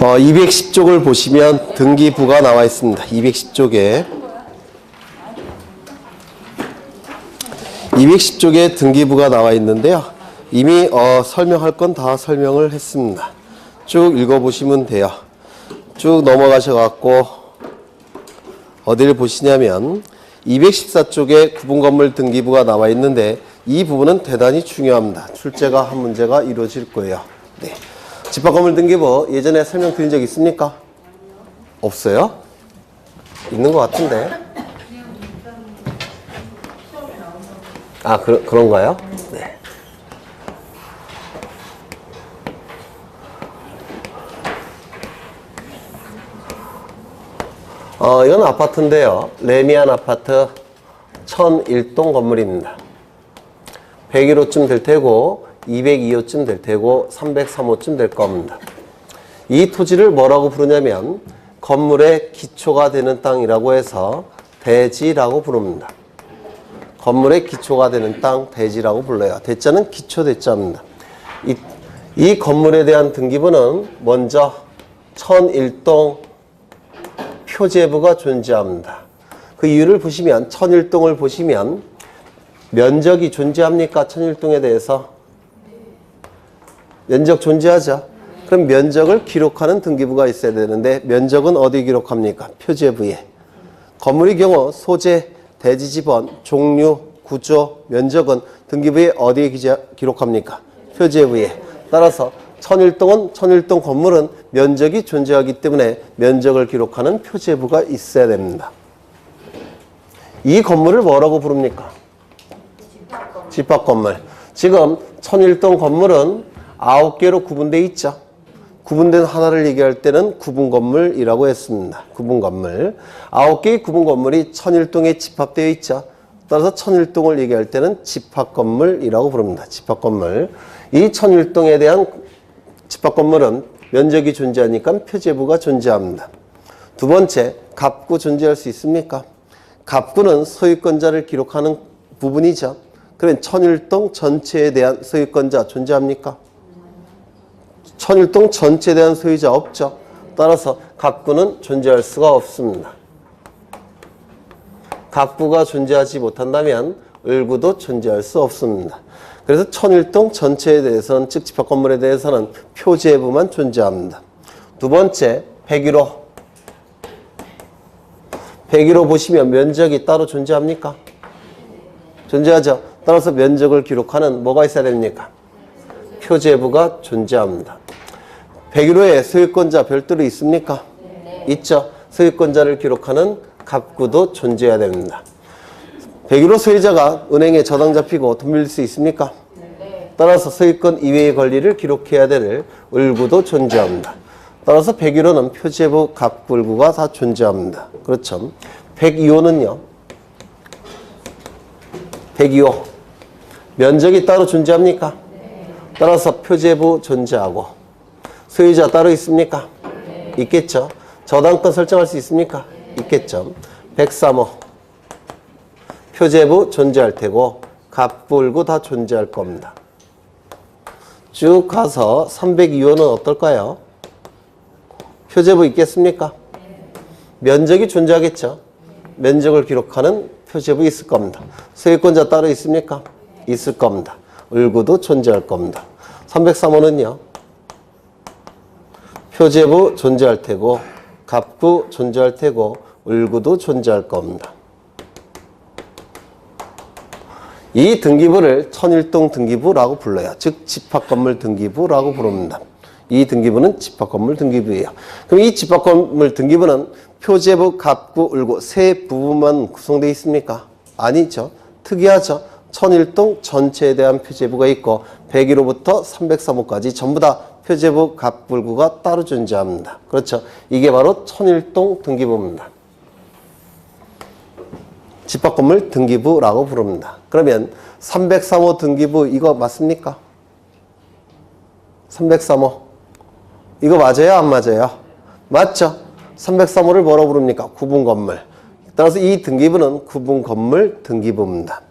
210쪽을 보시면 등기부가 나와 있습니다. 210쪽에 등기부가 나와 있는데요. 이미 설명할 건 다 설명을 했습니다. 쭉 읽어보시면 돼요. 쭉 넘어가셔갖고 어디를 보시냐면 214쪽에 구분건물 등기부가 나와 있는데 이 부분은 대단히 중요합니다. 출제가 한 문제가 이루어질 거예요. 네. 집합건물 등기부 예전에 설명드린 적 있습니까? 없어요? 있는 것 같은데. 아, 그런가요? 네. 이건 아파트인데요. 레미안 아파트 1001동 건물입니다. 101호쯤 될 테고 202호쯤 될 테고 303호쯤 될 겁니다. 이 토지를 뭐라고 부르냐면 건물의 기초가 되는 땅이라고 해서 대지라고 부릅니다. 건물의 기초가 되는 땅 대지라고 불러요. 대자는 기초 대자입니다. 이 건물에 대한 등기부는 먼저 1001동 표제부가 존재합니다. 그 이유를 보시면 1001동을 보시면 면적이 존재합니까? 1001동에 대해서? 면적 존재하죠. 그럼 면적을 기록하는 등기부가 있어야 되는데 면적은 어디 기록합니까? 표제부에. 건물의 경우 소재, 대지 지번, 종류, 구조, 면적은 등기부에 어디에 기록합니까? 표제부에. 따라서 1001동은 1001동 건물은 면적이 존재하기 때문에 면적을 기록하는 표제부가 있어야 됩니다. 이 건물을 뭐라고 부릅니까? 집합건물. 지금 1001동 건물은 9개로 구분되어 있죠. 구분된 하나를 얘기할 때는 구분건물이라고 했습니다. 구분건물. 9개의 구분건물이 1001동에 집합되어 있죠. 따라서 1001동을 얘기할 때는 집합건물이라고 부릅니다. 집합건물. 이 1001동에 대한 집합건물은 면적이 존재하니까 표제부가 존재합니다. 두 번째, 갑구 존재할 수 있습니까? 갑구는 소유권자를 기록하는 부분이죠. 그러면 1001동 전체에 대한 소유권자 존재합니까? 1001동 전체에 대한 소유자 없죠. 따라서 갑구는 존재할 수가 없습니다. 갑구가 존재하지 못한다면 을구도 존재할 수 없습니다. 그래서 1001동 전체에 대해서는, 즉 집합건물에 대해서는 표제부만 존재합니다. 두 번째, 101호. 101호 보시면 면적이 따로 존재합니까? 존재하죠. 따라서 면적을 기록하는 뭐가 있어야 됩니까? 표제부가 존재합니다. 101호에 소유권자 별도로 있습니까? 네. 있죠. 소유권자를 기록하는 갑구도 존재해야 됩니다. 101호 소유자가 은행에 저당 잡히고 돈 빌릴 수 있습니까? 네. 따라서 소유권 이외의 권리를 기록해야 될 을구도 존재합니다. 따라서 101호는 표제부, 갑구, 을구가 다 존재합니다. 그렇죠. 102호는요. 102호. 면적이 따로 존재합니까? 네. 따라서 표제부 존재하고. 소유자 따로 있습니까? 네. 있겠죠. 저당권 설정할 수 있습니까? 네. 있겠죠. 103호. 표제부 존재할 테고 갑구, 을구 다 존재할 겁니다. 쭉 가서 302호는 어떨까요? 표제부 있겠습니까? 네. 면적이 존재하겠죠. 면적을 기록하는 표제부 있을 겁니다. 소유권자 따로 있습니까? 네. 있을 겁니다. 을구도 존재할 겁니다. 303호는요. 표제부 존재할 테고 갑구 존재할 테고 을구도 존재할 겁니다. 이 등기부를 1001동 등기부라고 불러요. 즉 집합건물 등기부라고 부릅니다. 이 등기부는 집합건물 등기부예요. 그럼 이 집합건물 등기부는 표제부, 갑구, 을구 세 부분만 구성되어 있습니까? 아니죠. 특이하죠. 1001동 전체에 대한 표제부가 있고 101호부터 303호까지 전부 다 표제부, 갑구, 을구가 따로 존재합니다. 그렇죠. 이게 바로 1001동 등기부입니다. 집합건물 등기부라고 부릅니다. 그러면 303호 등기부 이거 맞습니까? 303호. 이거 맞아요? 안 맞아요? 맞죠? 303호를 뭐라고 부릅니까? 구분건물. 따라서 이 등기부는 구분건물 등기부입니다.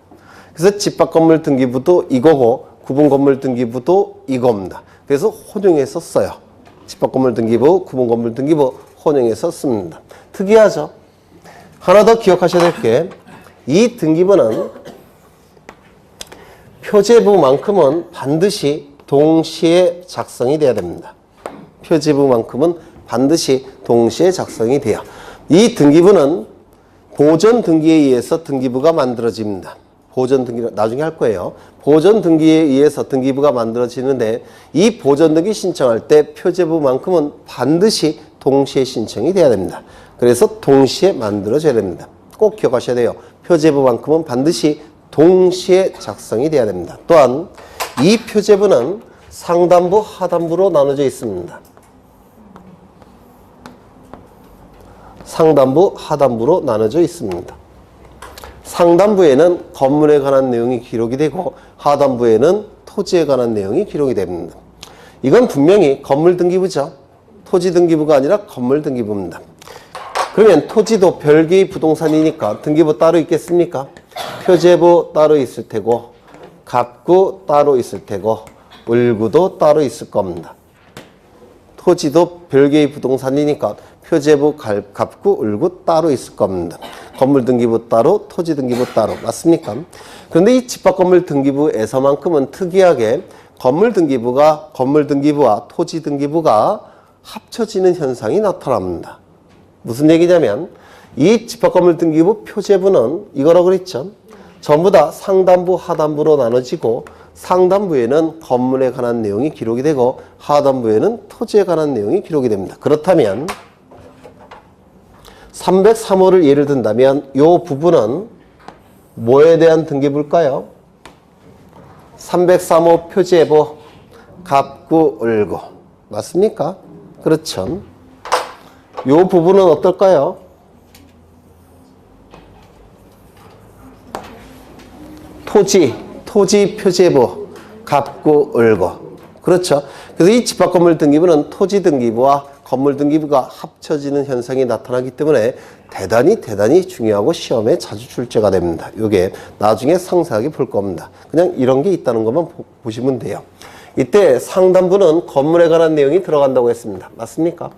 그래서 집합건물 등기부도 이거고 구분건물 등기부도 이겁니다. 그래서 혼용해서 써요. 집합건물 등기부, 구분건물 등기부 혼용해서 씁니다. 특이하죠? 하나 더 기억하셔야 될 게 이 등기부는 표제부만큼은 반드시 동시에 작성이 돼야 됩니다. 표제부만큼은 반드시 동시에 작성이 돼요. 이 등기부는 보전 등기에 의해서 등기부가 만들어집니다. 보전 등기 나중에 할 거예요. 보전 등기에 의해서 등기부가 만들어지는데 이 보전 등기 신청할 때 표제부만큼은 반드시 동시에 신청이 돼야 됩니다. 그래서 동시에 만들어져야 됩니다. 꼭 기억하셔야 돼요. 표제부만큼은 반드시 동시에 작성이 돼야 됩니다. 또한 이 표제부는 상단부, 하단부로 나눠져 있습니다. 상단부, 하단부로 나눠져 있습니다. 상단부에는 건물에 관한 내용이 기록이 되고 하단부에는 토지에 관한 내용이 기록이 됩니다. 이건 분명히 건물 등기부죠. 토지 등기부가 아니라 건물 등기부입니다. 그러면 토지도 별개의 부동산이니까 등기부 따로 있겠습니까? 표제부 따로 있을 테고 갑구 따로 있을 테고 을구도 따로 있을 겁니다. 토지도 별개의 부동산이니까 표제부, 갑구, 을구 따로 있을 겁니다. 건물 등기부 따로, 토지 등기부 따로. 맞습니까? 그런데 이 집합건물 등기부에서만큼은 특이하게 건물 등기부와 토지 등기부가 합쳐지는 현상이 나타납니다. 무슨 얘기냐면 이 집합건물 등기부 표제부는 이거라고 그랬죠. 전부 다 상단부, 하단부로 나눠지고 상단부에는 건물에 관한 내용이 기록이 되고 하단부에는 토지에 관한 내용이 기록이 됩니다. 그렇다면 303호를 예를 든다면 이 부분은 뭐에 대한 등기부일까요? 303호 표제부, 갑구, 을구. 맞습니까? 그렇죠. 이 부분은 어떨까요? 토지 표제부, 갑구, 을구. 그렇죠. 그래서 이 집합건물 등기부는 토지 등기부와 건물 등기부가 합쳐지는 현상이 나타나기 때문에 대단히 중요하고 시험에 자주 출제가 됩니다. 이게 나중에 상세하게 볼 겁니다. 그냥 이런 게 있다는 것만 보시면 돼요. 이때 상단부는 건물에 관한 내용이 들어간다고 했습니다. 맞습니까?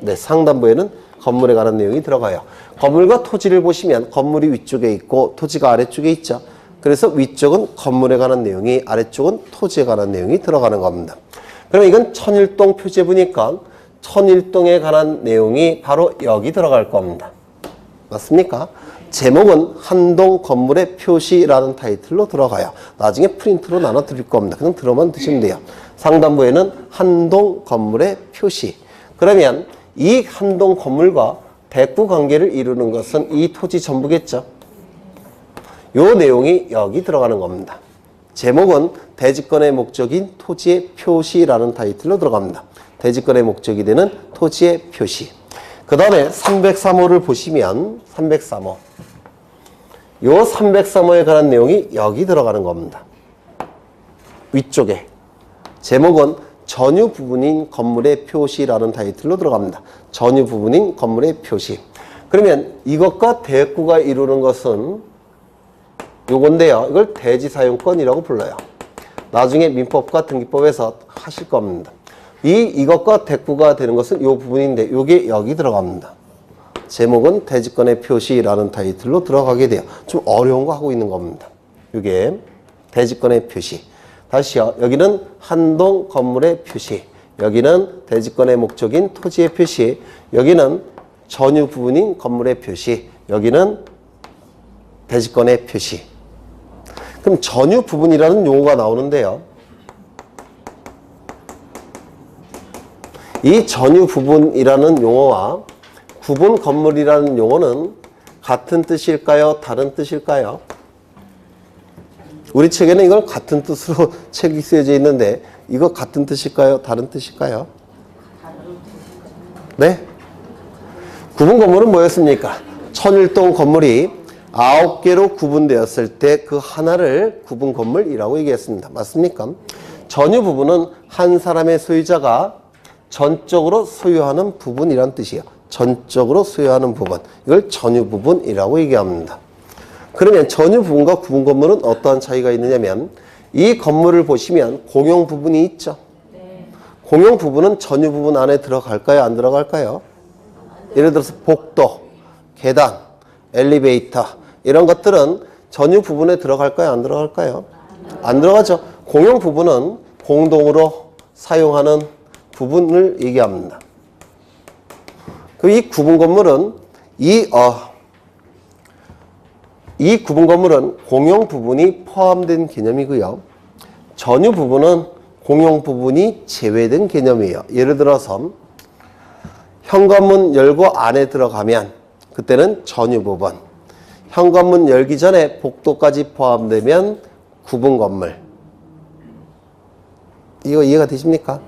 네, 상단부에는 건물에 관한 내용이 들어가요. 건물과 토지를 보시면 건물이 위쪽에 있고 토지가 아래쪽에 있죠. 그래서 위쪽은 건물에 관한 내용이, 아래쪽은 토지에 관한 내용이 들어가는 겁니다. 그럼 이건 천일동 표제부니까 천일동에 관한 내용이 바로 여기 들어갈 겁니다. 맞습니까? 제목은 한동 건물의 표시라는 타이틀로 들어가요. 나중에 프린트로 나눠 드릴 겁니다. 그냥 들어만 드시면 돼요. 상단부에는 한동 건물의 표시. 그러면 이 한동 건물과 대구 관계를 이루는 것은 이 토지 전부겠죠. 요 내용이 여기 들어가는 겁니다. 제목은 대지권의 목적인 토지의 표시라는 타이틀로 들어갑니다. 대지권의 목적이 되는 토지의 표시. 그 다음에 303호를 보시면 303호. 요 303호에 관한 내용이 여기 들어가는 겁니다. 위쪽에. 제목은 전유 부분인 건물의 표시라는 타이틀로 들어갑니다. 전유 부분인 건물의 표시. 그러면 이것과 대구가 이루는 것은 요건데요. 이걸 대지사용권이라고 불러요. 나중에 민법과 등기법에서 하실 겁니다. 이것과 대구가 되는 것은 이 부분인데 이게 여기 들어갑니다. 제목은 대지권의 표시라는 타이틀로 들어가게 돼요. 좀 어려운 거 하고 있는 겁니다. 이게 대지권의 표시. 다시요. 여기는 한동 건물의 표시. 여기는 대지권의 목적인 토지의 표시. 여기는 전유 부분인 건물의 표시. 여기는 대지권의 표시. 그럼 전유 부분이라는 용어가 나오는데요. 이 전유 부분이라는 용어와 구분 건물이라는 용어는 같은 뜻일까요? 다른 뜻일까요? 우리 책에는 이걸 같은 뜻으로 책이 쓰여져 있는데 이거 같은 뜻일까요? 다른 뜻일까요? 네? 구분 건물은 뭐였습니까? 천일동 건물이 9개로 구분되었을 때 그 하나를 구분 건물이라고 얘기했습니다. 맞습니까? 전유 부분은 한 사람의 소유자가 전적으로 소유하는 부분이란 뜻이에요. 전적으로 소유하는 부분. 이걸 전유 부분이라고 얘기합니다. 그러면 전유 부분과 구분 건물은 어떠한 차이가 있느냐면 이 건물을 보시면 공용 부분이 있죠. 공용 부분은 전유 부분 안에 들어갈까요? 안 들어갈까요? 예를 들어서 복도, 계단, 엘리베이터 이런 것들은 전유 부분에 들어갈까요? 안 들어갈까요? 안 들어가죠. 공용 부분은 공동으로 사용하는 부분을 얘기합니다. 그럼 이 구분 건물은 이 구분 건물은 공용 부분이 포함된 개념이고요. 전유 부분은 공용 부분이 제외된 개념이에요. 예를 들어서 현관문 열고 안에 들어가면 그때는 전유 부분. 현관문 열기 전에 복도까지 포함되면 구분 건물. 이거 이해가 되십니까?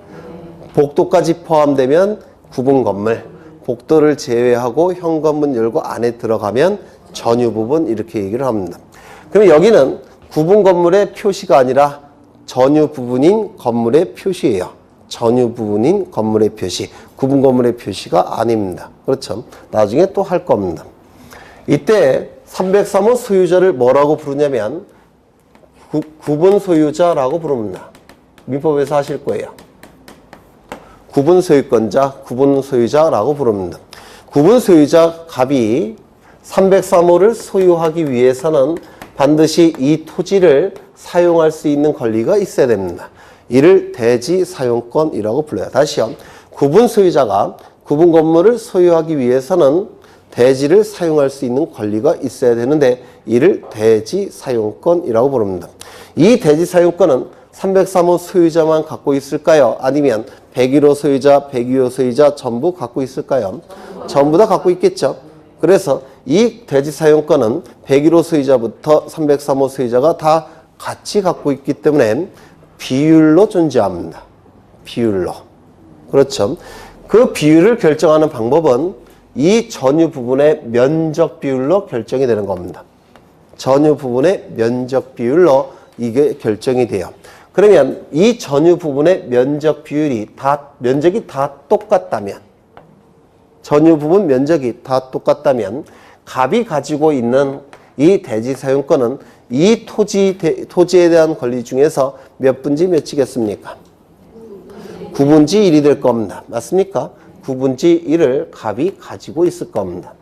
복도까지 포함되면 구분 건물. 복도를 제외하고 현관문 열고 안에 들어가면 전유 부분 이렇게 얘기를 합니다. 그럼 여기는 구분 건물의 표시가 아니라 전유 부분인 건물의 표시예요. 전유 부분인 건물의 표시. 구분 건물의 표시가 아닙니다. 그렇죠? 나중에 또 할 겁니다. 이때 303호 소유자를 뭐라고 부르냐면 구분 소유자라고 부릅니다. 민법에서 하실 거예요. 구분 소유권자, 구분 소유자라고 부릅니다. 구분 소유자 갑이 303호를 소유하기 위해서는 반드시 이 토지를 사용할 수 있는 권리가 있어야 됩니다. 이를 대지 사용권이라고 불러요. 다시요. 구분 소유자가 구분 건물을 소유하기 위해서는 대지를 사용할 수 있는 권리가 있어야 되는데 이를 대지 사용권이라고 부릅니다. 이 대지 사용권은 303호 소유자만 갖고 있을까요? 아니면 101호 소유자, 102호 소유자 전부 갖고 있을까요? 전부 다 갖고 있겠죠. 그래서 이 대지 사용권은 101호 소유자부터 303호 소유자가 다 같이 갖고 있기 때문에 비율로 존재합니다. 비율로. 그렇죠. 그 비율을 결정하는 방법은 이 전유 부분의 면적 비율로 결정이 되는 겁니다. 전유 부분의 면적 비율로 이게 결정이 돼요. 그러면 이 전유 부분의 면적 비율이 면적이 다 똑같다면, 전유 부분 면적이 다 똑같다면 갑이 가지고 있는 이 대지 사용권은 이 토지에 대한 권리 중에서 몇 분지 몇이겠습니까? 9분지 1이 될 겁니다. 맞습니까? 9분지 1을 갑이 가지고 있을 겁니다.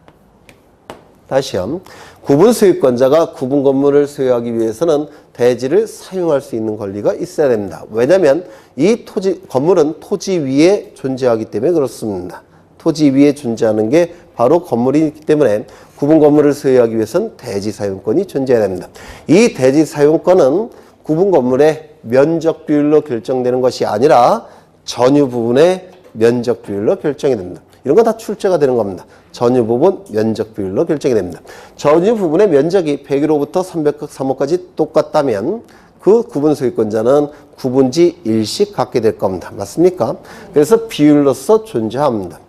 다시요. 구분 소유권자가 구분 건물을 소유하기 위해서는 대지를 사용할 수 있는 권리가 있어야 됩니다. 왜냐하면 이 건물은 토지 위에 존재하기 때문에 그렇습니다. 토지 위에 존재하는 게 바로 건물이기 때문에 구분 건물을 소유하기 위해서는 대지 사용권이 존재해야 됩니다. 이 대지 사용권은 구분 건물의 면적 비율로 결정되는 것이 아니라 전유 부분의 면적 비율로 결정이 됩니다. 이런 거 다 출제가 되는 겁니다. 전유 부분 면적 비율로 결정이 됩니다. 전유 부분의 면적이 101호부터 303호까지 똑같다면 그 구분 소유권자는 9분지 1씩 갖게 될 겁니다. 맞습니까? 그래서 비율로서 존재합니다.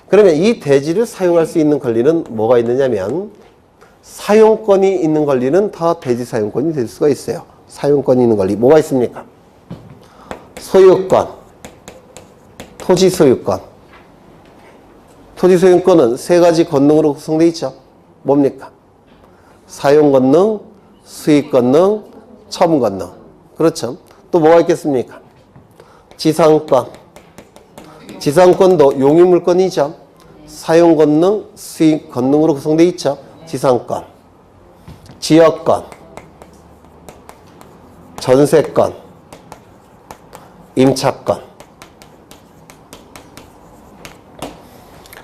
그러면 이 대지를 사용할 수 있는 권리는 뭐가 있느냐면 사용권이 있는 권리는 다 대지 사용권이 될 수가 있어요. 사용권이 있는 권리 뭐가 있습니까? 소유권, 토지 소유권. 토지 소유권은 세 가지 권능으로 구성되어 있죠. 뭡니까? 사용 권능, 수익 권능, 처분 권능. 그렇죠. 또 뭐가 있겠습니까? 지상권. 지상권도 용유물권이죠. 사용 권능, 수익 권능으로 구성되어 있죠. 지상권. 지역권. 전세권. 임차권.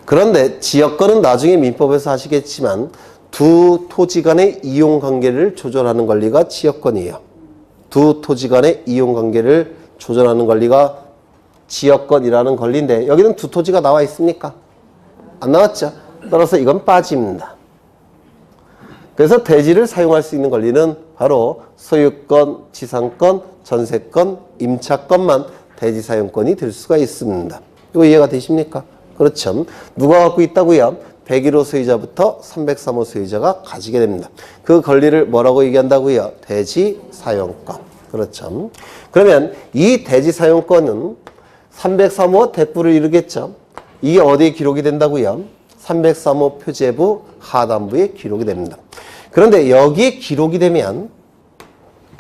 그런데 지역권은 나중에 민법에서 하시겠지만 두 토지 간의 이용관계를 조절하는 권리가 지역권이에요. 두 토지 간의 이용관계를 조절하는 권리가 지역권이라는 권리인데 여기는 두 토지가 나와 있습니까? 안 나왔죠? 따라서 이건 빠집니다. 그래서 대지를 사용할 수 있는 권리는 바로 소유권, 지상권, 전세권, 임차권만 대지 사용권이 될 수가 있습니다. 이거 이해가 되십니까? 그렇죠. 누가 갖고 있다고요? 101호 소유자부터 303호 소유자가 가지게 됩니다. 그 권리를 뭐라고 얘기한다고요? 대지 사용권. 그렇죠. 그러면 이 대지 사용권은 303호 대부를 이루겠죠. 이게 어디에 기록이 된다고요? 303호 표제부 하단부에 기록이 됩니다. 그런데 여기에 기록이 되면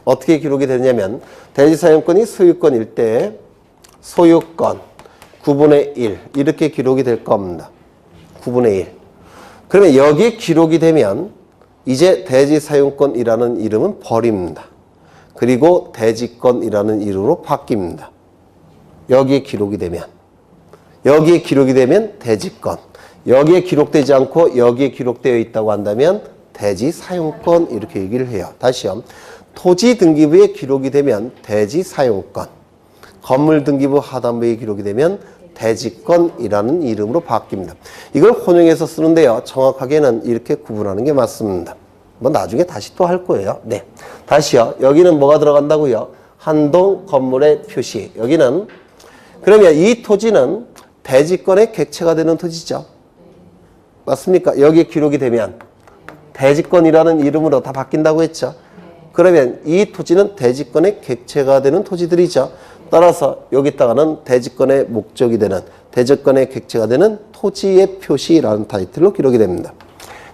어떻게 기록이 되냐면 대지 사용권이 소유권일 때 소유권 9분의 1 이렇게 기록이 될 겁니다. 9분의 1. 그러면 여기에 기록이 되면 이제 대지사용권이라는 이름은 버립니다. 그리고 대지권이라는 이름으로 바뀝니다. 여기에 기록이 되면 대지권, 여기에 기록되지 않고 여기에 기록되어 있다고 한다면 대지사용권 이렇게 얘기를 해요. 다시요. 토지 등기부에 기록이 되면 대지사용권, 건물 등기부 하단부에 기록이 되면 대지권이라는 이름으로 바뀝니다. 이걸 혼용해서 쓰는데요. 정확하게는 이렇게 구분하는 게 맞습니다. 뭐 나중에 다시 또 할 거예요. 네. 다시요. 여기는 뭐가 들어간다고요? 한동 건물의 표시. 여기는 그러면 이 토지는 대지권의 객체가 되는 토지죠. 맞습니까? 여기에 기록이 되면 대지권이라는 이름으로 다 바뀐다고 했죠. 그러면 이 토지는 대지권의 객체가 되는 토지들이죠. 따라서 여기다가는 대지권의 목적이 되는, 대지권의 객체가 되는 토지의 표시라는 타이틀로 기록이 됩니다.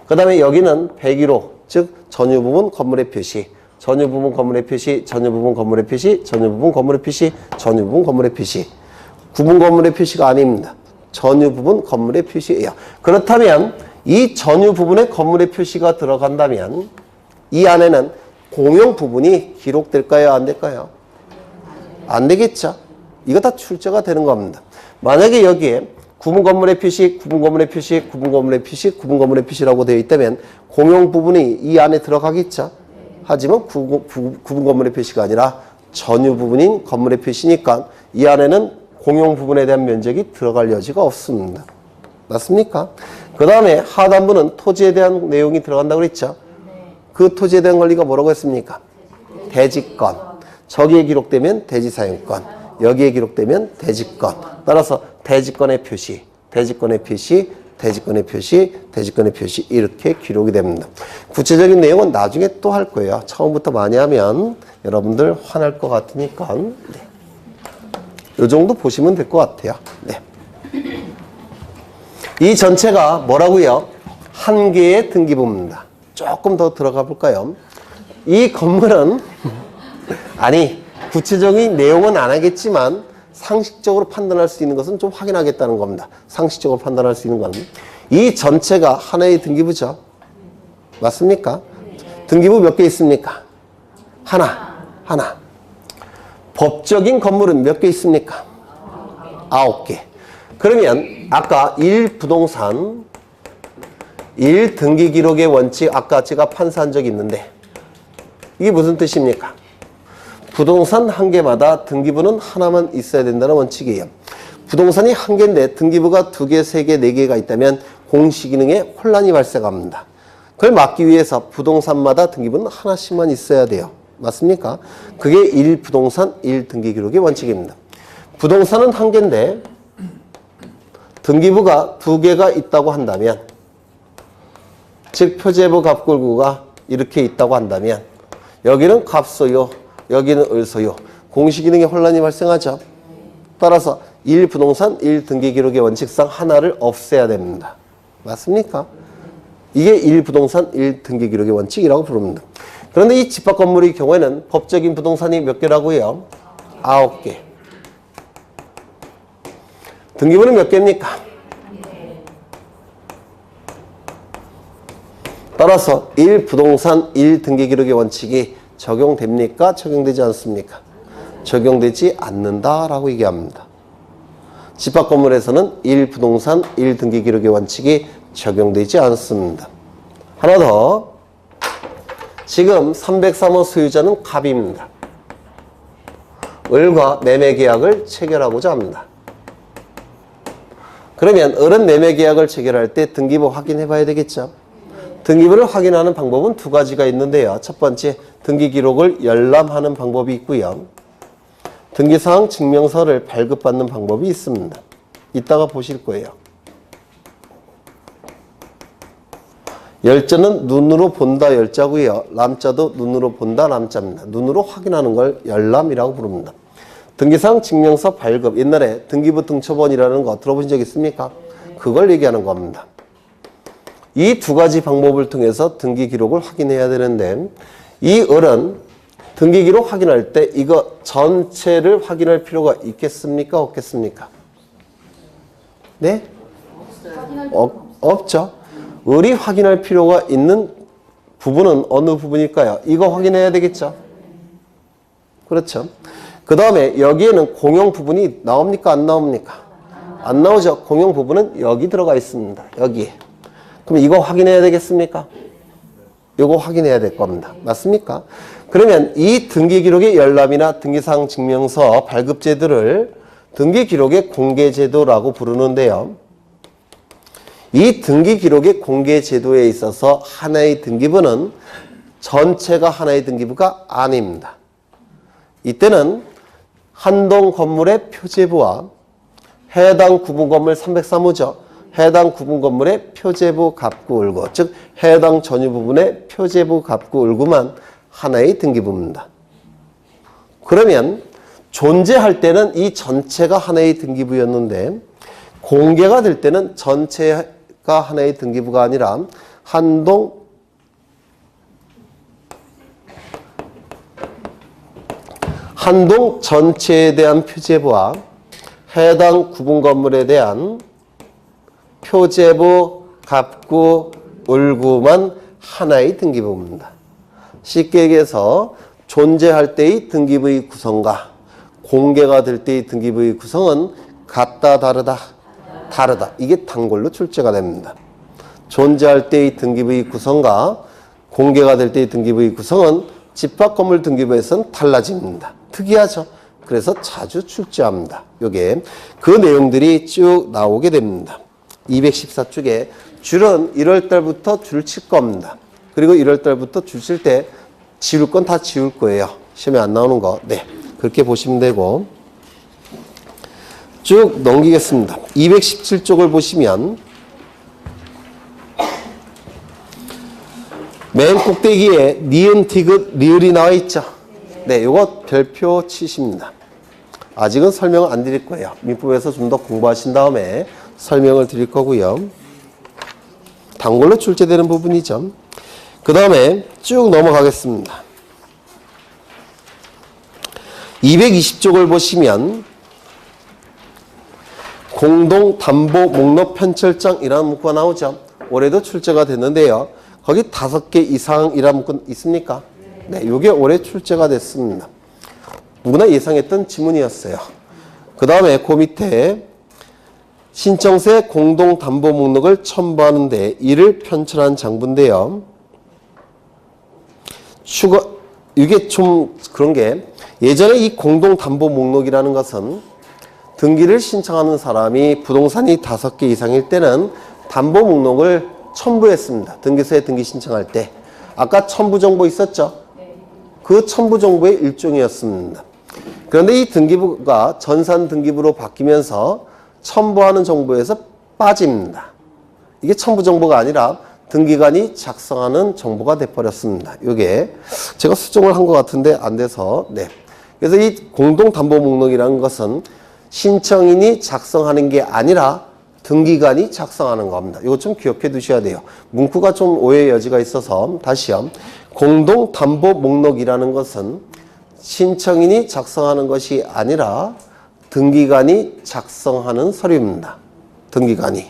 그 다음에 여기는 101호, 즉 전유부분 건물의 표시, 전유부분 건물의 표시, 전유부분 건물의 표시, 전유부분 건물의 표시, 전유부분 건물의 표시. 구분 건물의 표시가 아닙니다. 전유부분 건물의 표시예요. 그렇다면 이 전유부분의 건물의 표시가 들어간다면 이 안에는 공용 부분이 기록될까요? 안 될까요? 안 되겠죠. 이거 다 출제가 되는 겁니다. 만약에 여기에 구분 건물의 표시, 구분 건물의 표시, 구분 건물의 표시, 구분 건물의 표시라고 되어 있다면 공용 부분이 이 안에 들어가겠죠. 하지만 구분 건물의 표시가 아니라 전유 부분인 건물의 표시니까 이 안에는 공용 부분에 대한 면적이 들어갈 여지가 없습니다. 맞습니까? 그 다음에 하단부는 토지에 대한 내용이 들어간다고 그랬죠. 그 토지에 대한 권리가 뭐라고 했습니까? 대지권. 저기에 기록되면 대지사용권, 여기에 기록되면 대지권. 따라서 대지권의 표시, 대지권의 표시, 대지권의 표시, 대지권의 표시 이렇게 기록이 됩니다. 구체적인 내용은 나중에 또 할 거예요. 처음부터 많이 하면 여러분들 화날 것 같으니까 네. 이 정도 보시면 될 것 같아요. 네. 이 전체가 뭐라고요? 한 개의 등기부입니다. 조금 더 들어가 볼까요? 이 건물은 아니 구체적인 내용은 안 하겠지만 상식적으로 판단할 수 있는 것은 좀 확인하겠다는 겁니다. 상식적으로 판단할 수 있는 건 이 전체가 하나의 등기부죠. 맞습니까? 등기부 몇 개 있습니까? 하나. 법적인 건물은 몇 개 있습니까? 9개. 그러면 아까 1부동산 1등기기록의 원칙 아까 제가 판사한 적이 있는데 이게 무슨 뜻입니까? 부동산 한 개마다 등기부는 하나만 있어야 된다는 원칙이에요. 부동산이 한 개인데 등기부가 2개, 3개, 4개가 있다면 공시기능에 혼란이 발생합니다. 그걸 막기 위해서 부동산마다 등기부는 하나씩만 있어야 돼요. 맞습니까? 그게 1부동산 1등기기록의 원칙입니다. 부동산은 한 개인데 등기부가 2개가 있다고 한다면 즉 표제부 갑골구가 이렇게 있다고 한다면 여기는 갑소유, 여기는 을소유. 공시기능에 혼란이 발생하죠. 따라서 1부동산 1등기기록의 원칙상 하나를 없애야 됩니다. 맞습니까? 이게 1부동산 1등기기록의 원칙이라고 부릅니다. 그런데 이 집합 건물의 경우에는 법적인 부동산이 몇 개라고요? 9개. 등기부는 몇 개입니까? 따라서 1부동산 1등기기록의 원칙이 적용됩니까? 적용되지 않습니까? 적용되지 않는다라고 얘기합니다. 집합 건물에서는 1부동산 1등기기록의 원칙이 적용되지 않습니다. 하나 더. 지금 303호 소유자는 갑입니다. 을과 매매계약을 체결하고자 합니다. 그러면 을은 매매계약을 체결할 때 등기부 확인해 봐야 되겠죠. 등기부를 확인하는 방법은 2가지가 있는데요. 첫 번째, 등기기록을 열람하는 방법이 있고요. 등기사항 증명서를 발급받는 방법이 있습니다. 이따가 보실 거예요. 열자는 눈으로 본다 열자고요. 람자도 눈으로 본다 람자입니다. 눈으로 확인하는 걸 열람이라고 부릅니다. 등기사항 증명서 발급, 옛날에 등기부 등초본이라는 거 들어보신 적 있습니까? 그걸 얘기하는 겁니다. 이 2가지 방법을 통해서 등기 기록을 확인해야 되는데 이 을은 등기기록 확인할 때 이거 전체를 확인할 필요가 있겠습니까? 없겠습니까? 네? 없죠. 을이 확인할 필요가 있는 부분은 어느 부분일까요? 이거 확인해야 되겠죠. 그렇죠. 그 다음에 여기에는 공용 부분이 나옵니까? 안 나옵니까? 안 나오죠. 공용 부분은 여기 들어가 있습니다. 여기에. 그럼 이거 확인해야 되겠습니까? 이거 확인해야 될 겁니다. 맞습니까? 그러면 이 등기기록의 열람이나 등기사항 증명서 발급제도를 등기기록의 공개제도라고 부르는데요. 이 등기기록의 공개제도에 있어서 하나의 등기부는 전체가 하나의 등기부가 아닙니다. 이때는 한동 건물의 표제부와 해당 구분 건물 303호죠. 해당 구분 건물의 표제부 갑구 을구, 즉 해당 전유 부분의 표제부 갑구 을구만 하나의 등기부입니다. 그러면 존재할 때는 이 전체가 하나의 등기부였는데 공개가 될 때는 전체가 하나의 등기부가 아니라 한동 전체에 대한 표제부와 해당 구분 건물에 대한 표제부, 갑구, 을구만 하나의 등기부입니다. 쉽게 얘기해서 존재할 때의 등기부의 구성과 공개가 될 때의 등기부의 구성은 같다, 다르다, 다르다. 이게 단골로 출제가 됩니다. 존재할 때의 등기부의 구성과 공개가 될 때의 등기부의 구성은 집합건물 등기부에서는 달라집니다. 특이하죠. 그래서 자주 출제합니다. 요게 그 내용들이 쭉 나오게 됩니다. 214쪽에 줄은 1월달부터 줄 칠 겁니다. 그리고 1월달부터 줄 칠 때 지울 건 다 지울 거예요. 시험에 안 나오는 거. 네, 그렇게 보시면 되고 쭉 넘기겠습니다. 217쪽을 보시면 맨 꼭대기에 니은, 디귿, 리을이 나와 있죠. 네, 요거 별표 치십니다. 아직은 설명을 안 드릴 거예요. 민법에서 좀 더 공부하신 다음에 설명을 드릴 거고요. 단골로 출제되는 부분이죠. 그 다음에 쭉 넘어가겠습니다. 220쪽을 보시면 공동담보 목록 편철장이라는 문구가 나오죠. 올해도 출제가 됐는데요. 거기 5개 이상이라는 문구 있습니까? 네, 이게 올해 출제가 됐습니다. 누구나 예상했던 지문이었어요. 그 다음에 그 밑에 신청세 공동담보 목록을 첨부하는데 이를 편철한 장부인데요. 이게 좀 그런 게 예전에 이 공동담보 목록이라는 것은 등기를 신청하는 사람이 부동산이 5개 이상일 때는 담보 목록을 첨부했습니다. 등기소에 등기 신청할 때. 아까 첨부 정보 있었죠? 그 첨부 정보의 일종이었습니다. 그런데 이 등기부가 전산 등기부로 바뀌면서 첨부하는 정보에서 빠집니다. 이게 첨부 정보가 아니라 등기관이 작성하는 정보가 돼버렸습니다. 이게 제가 수정을 한 것 같은데 안 돼서 네. 그래서 이 공동담보 목록이라는 것은 신청인이 작성하는 게 아니라 등기관이 작성하는 겁니다. 이거 좀 기억해 두셔야 돼요. 문구가 좀 오해의 여지가 있어서 다시요. 공동담보 목록이라는 것은 신청인이 작성하는 것이 아니라 등기관이 작성하는 서류입니다. 등기관이.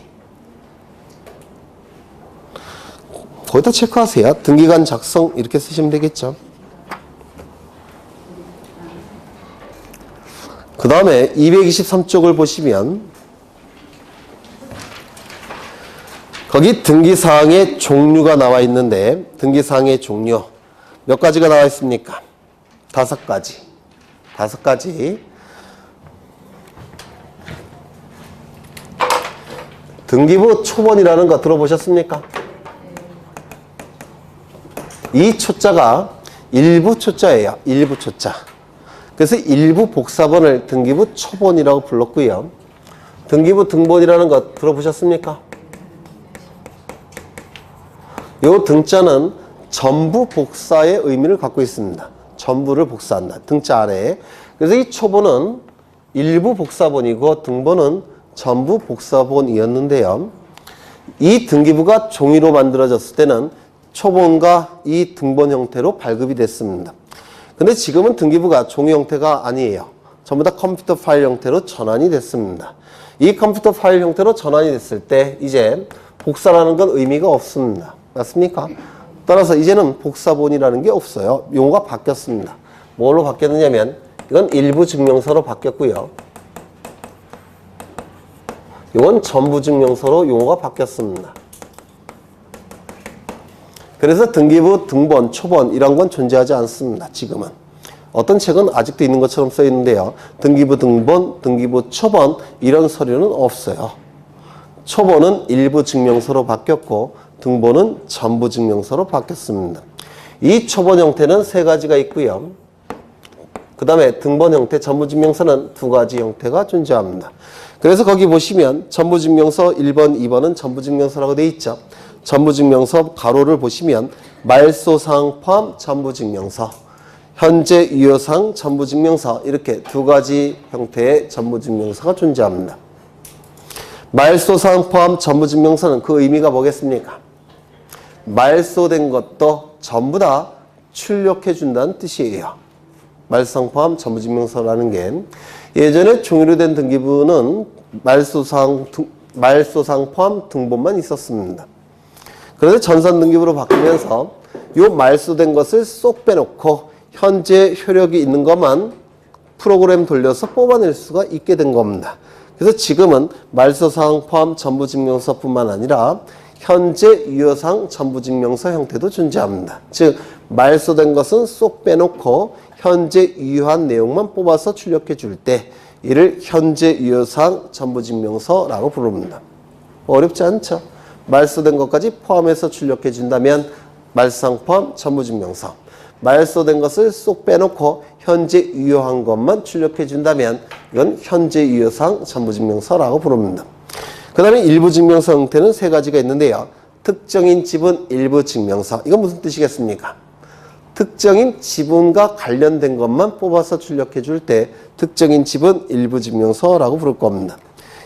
거기다 체크하세요. 등기관 작성 이렇게 쓰시면 되겠죠. 그 다음에 223쪽을 보시면 거기 등기사항의 종류가 나와 있는데 등기사항의 종류 몇 가지가 나와 있습니까? 5가지. 5가지. 등기부 초본이라는 거 들어보셨습니까? 이 초자가 일부 초자예요. 일부 초자. 그래서 일부 복사본을 등기부 초본이라고 불렀고요. 등기부 등본이라는 거 들어보셨습니까? 이 등자는 전부 복사의 의미를 갖고 있습니다. 전부를 복사한다. 등자 아래에. 그래서 이 초본은 일부 복사본이고 등본은 전부 복사본이었는데요. 이 등기부가 종이로 만들어졌을 때는 초본과 이 등본 형태로 발급이 됐습니다. 근데 지금은 등기부가 종이 형태가 아니에요. 전부 다 컴퓨터 파일 형태로 전환이 됐습니다. 이 컴퓨터 파일 형태로 전환이 됐을 때 이제 복사라는 건 의미가 없습니다. 맞습니까? 따라서 이제는 복사본이라는 게 없어요. 용어가 바뀌었습니다. 뭘로 바뀌었느냐면 이건 일부 증명서로 바뀌었고요. 이건 전부 증명서로 용어가 바뀌었습니다. 그래서 등기부 등본, 초본 이런 건 존재하지 않습니다. 지금은. 어떤 책은 아직도 있는 것처럼 써 있는데요. 등기부 등본, 등기부 초본 이런 서류는 없어요. 초본은 일부 증명서로 바뀌었고 등본은 전부 증명서로 바뀌었습니다. 이 초본 형태는 세 가지가 있고요. 그 다음에 등본 형태, 전부 증명서는 두 가지 형태가 존재합니다. 그래서 거기 보시면 전부 증명서 1번, 2번은 전부 증명서라고 되어 있죠. 전부 증명서 가로를 보시면 말소사항 포함 전부 증명서, 현재 유효사항 전부 증명서 이렇게 두 가지 형태의 전부 증명서가 존재합니다. 말소사항 포함 전부 증명서는 그 의미가 뭐겠습니까? 말소된 것도 전부 다 출력해 준다는 뜻이에요. 말소사항 포함 전부 증명서라는 게 예전에 종이로 된 등기부는 말소사항 포함 등본만 있었습니다. 그래서 전산 등기부로 바뀌면서 이 말소된 것을 쏙 빼놓고 현재 효력이 있는 것만 프로그램 돌려서 뽑아낼 수가 있게 된 겁니다. 그래서 지금은 말소사항 포함 전부증명서뿐만 아니라 현재 유효사항 전부증명서 형태도 존재합니다. 즉 말소된 것은 쏙 빼놓고 현재 유효한 내용만 뽑아서 출력해 줄 때 이를 현재 유효사항 전부증명서라고 부릅니다. 어렵지 않죠? 말소된 것까지 포함해서 출력해 준다면 말소사항 포함 전부증명서, 말소된 것을 쏙 빼놓고 현재 유효한 것만 출력해 준다면 이건 현재 유효사항 전부증명서라고 부릅니다. 그 다음에 일부 증명서 형태는 세 가지가 있는데요. 특정인 지분 일부 증명서, 이건 무슨 뜻이겠습니까? 특정인 지분과 관련된 것만 뽑아서 출력해 줄 때 특정인 지분 일부 증명서라고 부를 겁니다.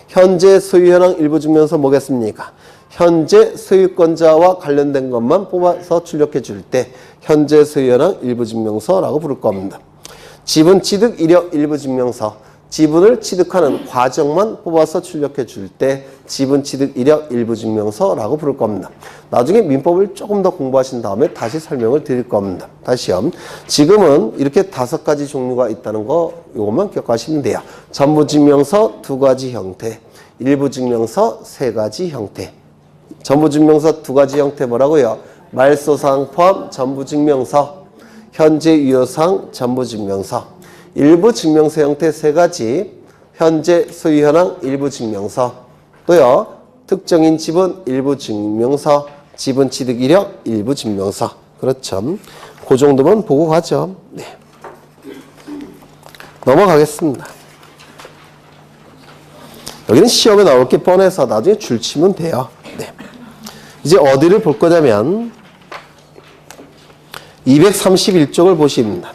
현재 소유 현황 일부 증명서 뭐겠습니까? 현재 소유권자와 관련된 것만 뽑아서 출력해 줄 때 현재 소유 현황 일부 증명서라고 부를 겁니다. 지분 취득 이력 일부 증명서, 지분을 취득하는 과정만 뽑아서 출력해 줄 때 지분 취득 이력 일부 증명서라고 부를 겁니다. 나중에 민법을 조금 더 공부하신 다음에 다시 설명을 드릴 겁니다. 다시요. 지금은 이렇게 5가지 종류가 있다는 거 이것만 기억하시면 돼요. 전부 증명서 2가지 형태, 일부 증명서 3가지 형태. 전부 증명서 2가지 형태 뭐라고요? 말소사항 포함 전부 증명서, 현재 유효사항 전부 증명서, 일부 증명서 형태 3가지, 현재 소유 현황 일부 증명서, 또요 특정인 지분 일부 증명서, 지분 취득 이력 일부 증명서. 그렇죠. 그 정도만 보고 가죠. 네. 넘어가겠습니다. 여기는 시험에 나올 게 뻔해서 나중에 줄 치면 돼요. 네. 이제 어디를 볼 거냐면 231쪽을 보십니다.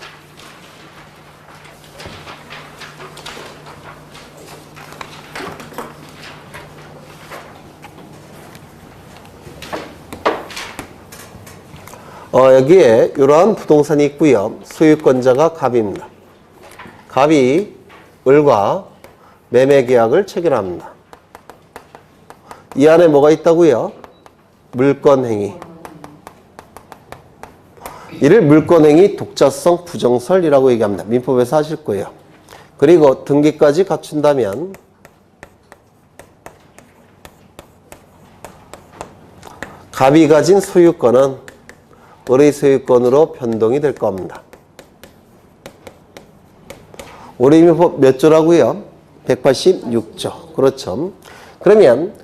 여기에 이러한 부동산이 있고요. 소유권자가 갑입니다. 갑이 을과 매매 계약을 체결합니다. 이 안에 뭐가 있다고요? 물권행위. 이를 물권행위 독자성 부정설이라고 얘기합니다. 민법에서 하실 거예요. 그리고 등기까지 갖춘다면 갑이 가진 소유권은 을의 소유권으로 변동이 될 겁니다. 우리 민법 몇 조라고요? 186조. 그렇죠. 그러면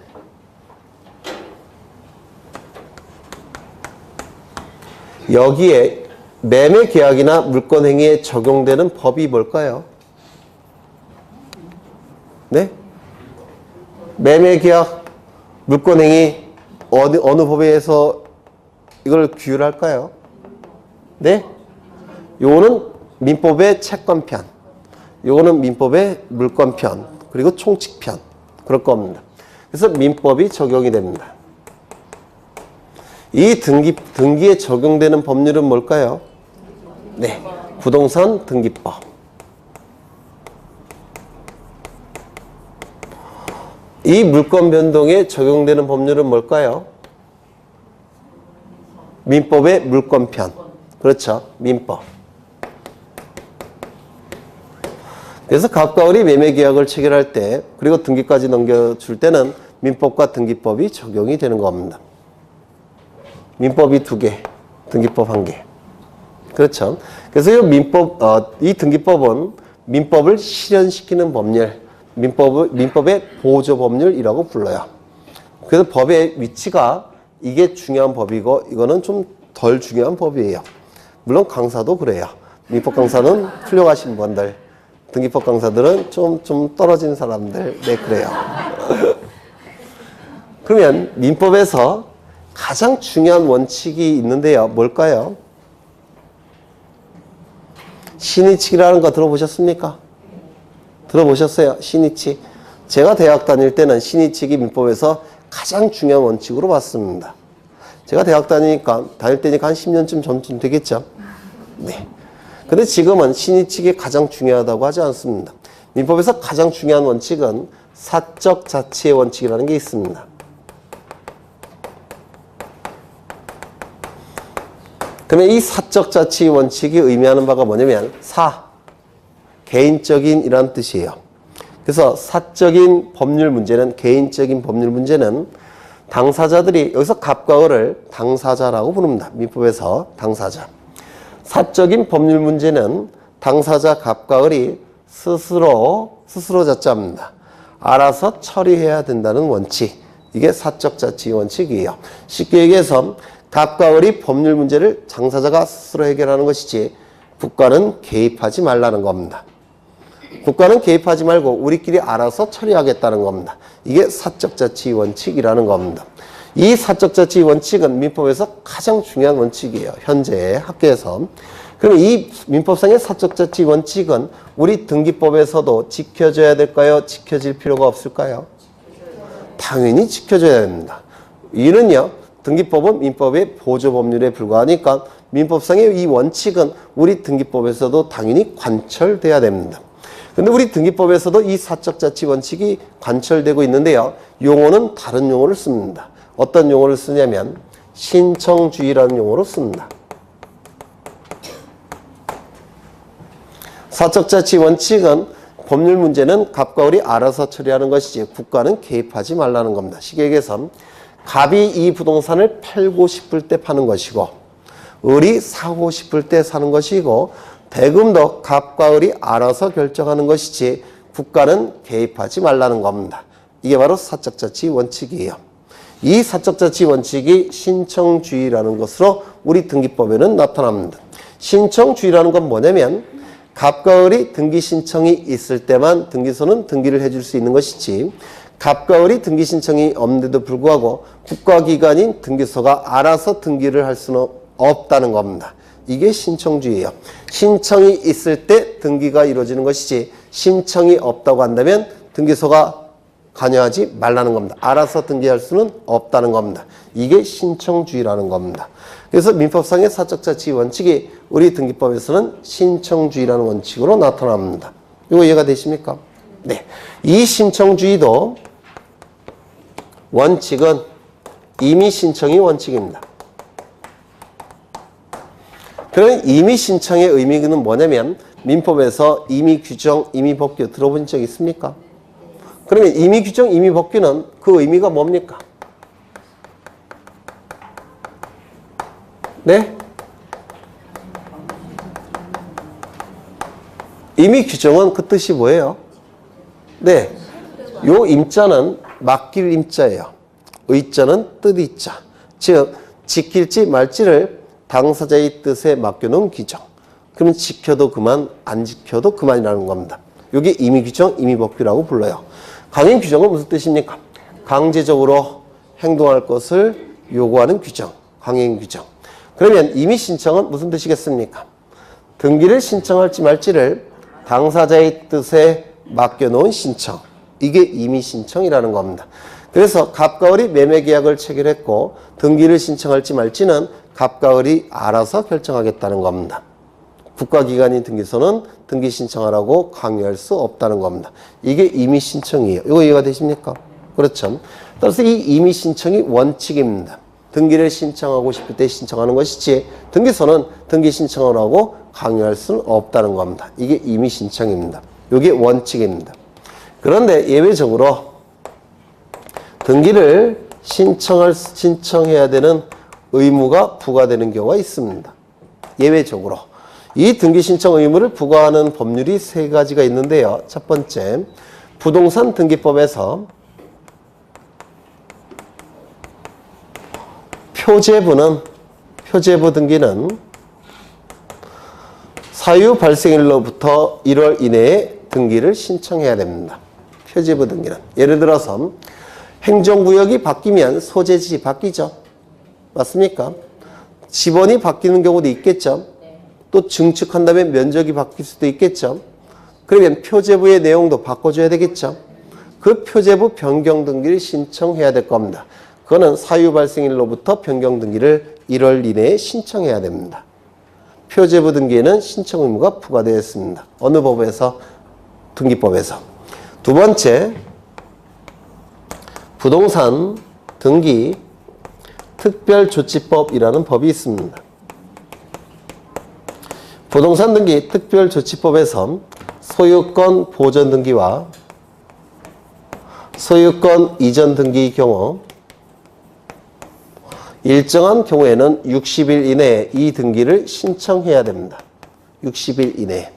여기에 매매 계약이나 물권 행위에 적용되는 법이 뭘까요? 네? 매매 계약, 물권 행위 어느 법에 의해서 이걸 규율할까요? 네? 요거는 민법의 채권편, 요거는 민법의 물권편, 그리고 총칙편 그럴 겁니다. 그래서 민법이 적용이 됩니다. 이 등기에 적용되는 법률은 뭘까요? 네, 부동산 등기법. 이 물권 변동에 적용되는 법률은 뭘까요? 민법의 물권편. 그렇죠. 민법. 그래서 갑과 을이 매매계약을 체결할 때 그리고 등기까지 넘겨줄 때는 민법과 등기법이 적용이 되는 겁니다. 민법이 2개, 등기법 1개. 그렇죠. 그래서 이 등기법은 민법을 실현시키는 법률, 민법의 보조 법률이라고 불러요. 그래서 법의 위치가 이게 중요한 법이고 이거는 좀 덜 중요한 법이에요. 물론 강사도 그래요. 민법 강사는 훌륭하신 분들, 등기법 강사들은 좀 떨어진 사람들, 네, 그래요. 그러면 민법에서 가장 중요한 원칙이 있는데요. 뭘까요? 신의칙이라는 거 들어보셨습니까? 들어보셨어요? 신의칙. 제가 대학 다닐 때는 신의칙이 민법에서 가장 중요한 원칙으로 봤습니다. 제가 대학 다닐 때니까 한 10년쯤 전쯤 되겠죠? 네. 근데 지금은 신의칙이 가장 중요하다고 하지 않습니다. 민법에서 가장 중요한 원칙은 사적 자치의 원칙이라는 게 있습니다. 그러면 이 사적 자치 원칙이 의미하는 바가 뭐냐면 개인적인 이란 뜻이에요. 그래서 사적인 법률 문제는, 개인적인 법률 문제는 당사자들이, 여기서 갑과 을을 당사자라고 부릅니다. 민법에서 당사자. 사적인 법률 문제는 당사자 갑과 을이 스스로 자짜입니다. 알아서 처리해야 된다는 원칙. 이게 사적 자치 원칙이에요. 쉽게 얘기해서 갑과 을이 법률 문제를 당사자가 스스로 해결하는 것이지 국가는 개입하지 말라는 겁니다. 국가는 개입하지 말고 우리끼리 알아서 처리하겠다는 겁니다. 이게 사적자치 원칙이라는 겁니다. 이 사적자치 원칙은 민법에서 가장 중요한 원칙이에요. 현재 학계에서. 그럼 이 민법상의 사적자치 원칙은 우리 등기법에서도 지켜져야 될까요? 지켜질 필요가 없을까요? 당연히 지켜져야 됩니다. 이는요, 등기법은 민법의 보조법률에 불과하니까 민법상의 이 원칙은 우리 등기법에서도 당연히 관철돼야 됩니다. 근데 우리 등기법에서도 이 사적자치 원칙이 관철되고 있는데요. 용어는 다른 용어를 씁니다. 어떤 용어를 쓰냐면 신청주의라는 용어로 씁니다. 사적자치 원칙은 법률 문제는 갑과 을이 알아서 처리하는 것이지 국가는 개입하지 말라는 겁니다. 쉽게 얘기해서 갑이 이 부동산을 팔고 싶을 때 파는 것이고 을이 사고 싶을 때 사는 것이고 대금도 갑과 을이 알아서 결정하는 것이지 국가는 개입하지 말라는 겁니다. 이게 바로 사적자치 원칙이에요. 이 사적자치 원칙이 신청주의라는 것으로 우리 등기법에는 나타납니다. 신청주의라는 건 뭐냐면 갑과 을이 등기 신청이 있을 때만 등기소는 등기를 해줄 수 있는 것이지 갑과 을이 등기 신청이 없는데도 불구하고 국가기관인 등기소가 알아서 등기를 할 수는 없다는 겁니다. 이게 신청주의예요. 신청이 있을 때 등기가 이루어지는 것이지 신청이 없다고 한다면 등기소가 관여하지 말라는 겁니다. 알아서 등기할 수는 없다는 겁니다. 이게 신청주의라는 겁니다. 그래서 민법상의 사적자치 원칙이 우리 등기법에서는 신청주의라는 원칙으로 나타납니다. 이거 이해가 되십니까? 네. 이 신청주의도 원칙은 임의 신청이 원칙입니다. 그런 임의 신청의 의미는 뭐냐면 민법에서 임의 규정, 임의 법규 들어본 적 있습니까? 그러면 임의 규정, 임의 법규는 그 의미가 뭡니까? 네? 임의 규정은 그 뜻이 뭐예요? 네. 요 임자는 맡길 임자예요. 의자는 뜻의자. 즉, 지킬지 말지를 당사자의 뜻에 맡겨놓은 규정. 그러면 지켜도 그만, 안 지켜도 그만이라는 겁니다. 이게 임의 규정, 임의 법규라고 불러요. 강행 규정은 무슨 뜻입니까? 강제적으로 행동할 것을 요구하는 규정, 강행 규정. 그러면 임의 신청은 무슨 뜻이겠습니까? 등기를 신청할지 말지를 당사자의 뜻에 맡겨놓은 신청. 이게 임의 신청이라는 겁니다. 그래서 갑과 을이 매매 계약을 체결했고 등기를 신청할지 말지는 갑과 을이 알아서 결정하겠다는 겁니다. 국가기관인 등기소는 등기 신청하라고 강요할 수 없다는 겁니다. 이게 임의 신청이에요. 이거 이해가 되십니까? 그렇죠. 따라서 이 임의 신청이 원칙입니다. 등기를 신청하고 싶을 때 신청하는 것이지 등기소는 등기 신청하라고 강요할 수는 없다는 겁니다. 이게 임의 신청입니다. 이게 원칙입니다. 그런데 예외적으로 등기를 신청해야 되는 의무가 부과되는 경우가 있습니다. 예외적으로. 이 등기 신청 의무를 부과하는 법률이 세 가지가 있는데요. 첫 번째, 부동산 등기법에서 표제부 등기는 사유 발생일로부터 1월 이내에 등기를 신청해야 됩니다. 표제부 등기는. 예를 들어서 행정구역이 바뀌면 소재지 바뀌죠. 맞습니까? 지번이 바뀌는 경우도 있겠죠. 또 증축한 다음에 면적이 바뀔 수도 있겠죠. 그러면 표제부의 내용도 바꿔줘야 되겠죠. 그 표제부 변경 등기를 신청해야 될 겁니다. 그거는 사유 발생일로부터 변경 등기를 1월 이내에 신청해야 됩니다. 표제부 등기에는 신청 의무가 부과되어 있습니다. 어느 법에서? 등기법에서. 두 번째, 부동산 등기 특별조치법이라는 법이 있습니다. 부동산 등기 특별조치법에서 소유권 보전 등기와 소유권 이전 등기의 경우 일정한 경우에는 60일 이내에 이 등기를 신청해야 됩니다. 60일 이내에.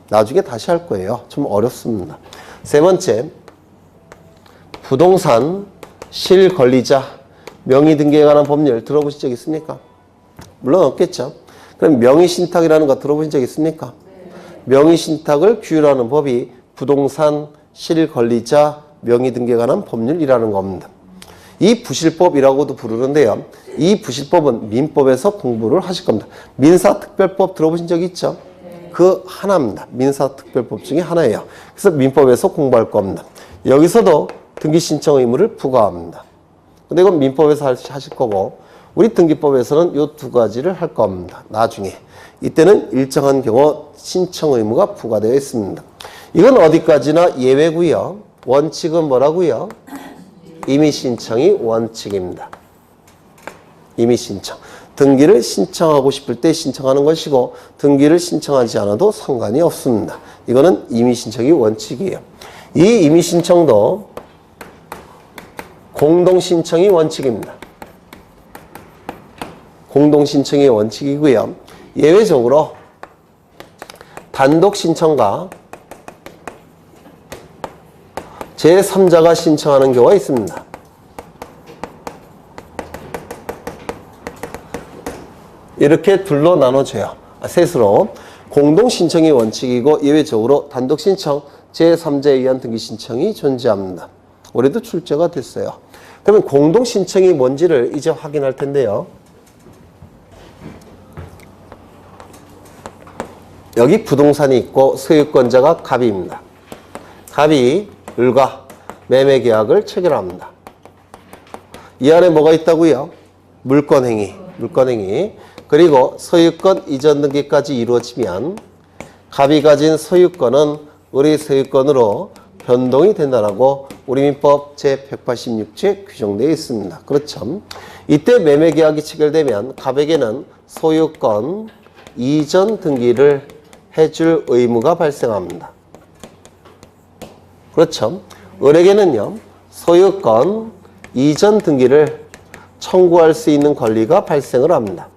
나중에 다시 할 거예요. 좀 어렵습니다. 세 번째, 부동산 실권리자 명의등기에 관한 법률 들어보신 적 있습니까? 물론 없겠죠. 그럼 명의신탁이라는 거 들어보신 적 있습니까? 명의신탁을 규율하는 법이 부동산 실권리자 명의등기에 관한 법률이라는 겁니다. 이 부실법이라고도 부르는데요. 이 부실법은 민법에서 공부를 하실 겁니다. 민사특별법 들어보신 적 있죠? 그 하나입니다. 민사특별법 중에 하나예요. 그래서 민법에서 공부할 겁니다. 여기서도 등기신청 의무를 부과합니다. 근데 이건 민법에서 하실 거고 우리 등기법에서는 이 두 가지를 할 겁니다. 나중에. 이때는 일정한 경우 신청 의무가 부과되어 있습니다. 이건 어디까지나 예외고요. 원칙은 뭐라고요? 임의 신청이 원칙입니다. 임의 신청. 등기를 신청하고 싶을 때 신청하는 것이고 등기를 신청하지 않아도 상관이 없습니다. 이거는 임의 신청이 원칙이에요. 이 임의 신청도 공동 신청이 원칙입니다. 공동 신청이 원칙이고요. 예외적으로 단독 신청과 제3자가 신청하는 경우가 있습니다. 이렇게 둘로 나눠져요. 셋으로. 공동 신청이 원칙이고 예외적으로 단독 신청, 제3자에 의한 등기 신청이 존재합니다. 올해도 출제가 됐어요. 그러면 공동 신청이 뭔지를 이제 확인할 텐데요. 여기 부동산이 있고 소유권자가 갑입니다. 갑이 을과 매매 계약을 체결합니다. 이 안에 뭐가 있다고요? 물권행위. 그리고 소유권 이전 등기까지 이루어지면 갑이 가진 소유권은 을의 소유권으로 변동이 된다라고 우리 민법 제186조에 규정되어 있습니다. 그렇죠? 이때 매매 계약이 체결되면 갑에게는 소유권 이전 등기를 해줄 의무가 발생합니다. 그렇죠? 을에게는요, 소유권 이전 등기를 청구할 수 있는 권리가 발생을 합니다.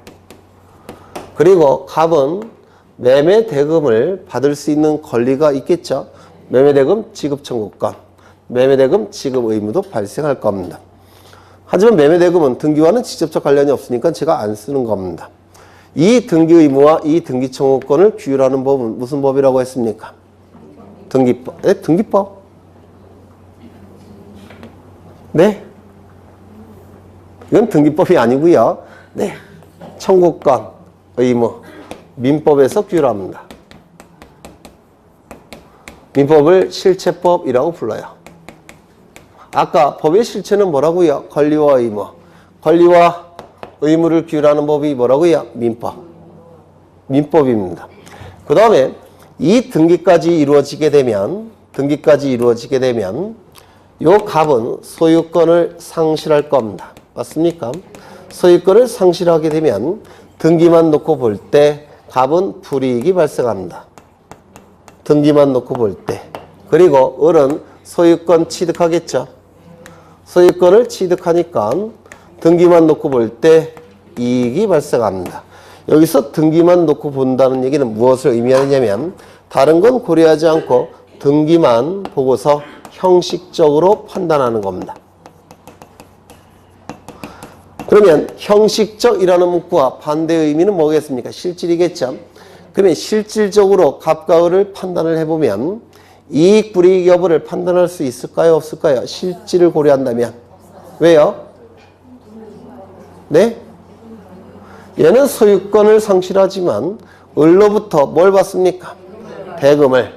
그리고 갑은 매매 대금을 받을 수 있는 권리가 있겠죠. 매매 대금 지급 청구권, 매매 대금 지급 의무도 발생할 겁니다. 하지만 매매 대금은 등기와는 직접적 관련이 없으니까 제가 안 쓰는 겁니다. 이 등기 의무와 이 등기 청구권을 규율하는 법은 무슨 법이라고 했습니까? 등기법. 네? 등기법. 네? 이건 등기법이 아니고요. 네. 청구권, 의무. 민법에서 규율합니다. 민법을 실체법이라고 불러요. 아까 법의 실체는 뭐라고요? 권리와 의무. 권리와 의무를 규율하는 법이 뭐라고요? 민법. 민법입니다. 그 다음에 이 등기까지 이루어지게 되면 요 갑은 소유권을 상실할 겁니다. 맞습니까? 소유권을 상실하게 되면 등기만 놓고 볼 때 갑은 불이익이 발생합니다. 등기만 놓고 볼 때. 그리고 을은 소유권 취득하겠죠. 소유권을 취득하니까 등기만 놓고 볼 때 이익이 발생합니다. 여기서 등기만 놓고 본다는 얘기는 무엇을 의미하느냐면 다른 건 고려하지 않고 등기만 보고서 형식적으로 판단하는 겁니다. 그러면 형식적이라는 문구와 반대의 의미는 뭐겠습니까? 실질이겠죠. 그러면 실질적으로 갑과 을을 판단을 해보면 이익 불이익 여부를 판단할 수 있을까요? 없을까요? 실질을 고려한다면. 왜요? 네? 얘는 소유권을 상실하지만 을로부터 뭘 받습니까? 대금을.